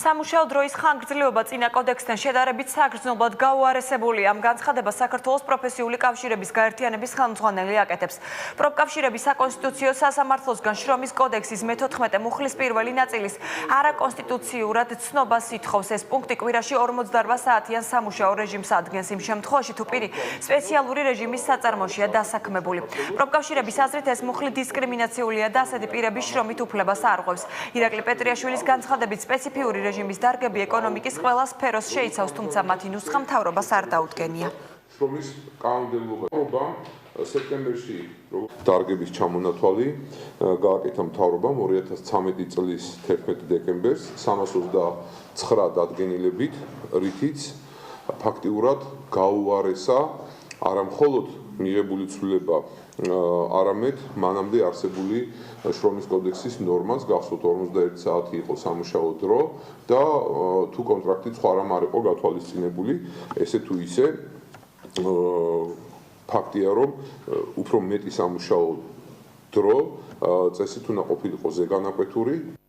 სამუშაო დროის ხანგრძლივობა წინა კოდექსთან შედარებით საგრძნობლად გაუარესებულია. ამ განცხადებას საქართველოს პროფესიული კავშირების გაერთიანების ხელმძღვანელი აკეთებს. პროფკავშირების საკონსტიტუციო სასამართლოსგან შრომის კოდექსის მე-14 მუხლის პირველი ნაწილის არაკონსტიტუციურად ცნობას ითხოვს. ეს პუნქტი კვირაში 48 საათიან სამუშაო რეჟიმს ადგენს იმ შემთხვევაში, თუ პირი სპეციალური რეჟიმის საწარმოშია დასაქმებული. პროფკავშირების აზრით ეს მუხლი დისკრიმინაციულია და ასეთი პირების შრომით უფლებას არ ღვევს. ირაკლი პეტრიაშვილის განცხადებით სპეციფიური რეჟიმის დარგები ეკონომიკის ყველა სფეროს შეიცავს, თუმცა მათი ნუსხა მთავრობას არ დაუდგენია. შრომის კანონმდებლობა სექტემბერში დარგების ჩამონათვალი გააკეთა მთავრობამ 2013 წლის 11 დეკემბერს 329 დადგენილებით, რითიც ფაქტიურად გაუარესა არა მხოლოდ მიღებული ცვლილება, არამედ მანამდე არსებული შრომის კოდექსის ნორმას, გახსოვთ 51 საათი იყო სამუშაო დრო და თუ კონტრაქტი სხვა რამ არ იყო გათვალისწინებული, ესე თუ ისე ფაქტია, რომ უფრო მეტი სამუშაო დრო წესით უნდა ყოფილიყო ზეგანაკვეთური.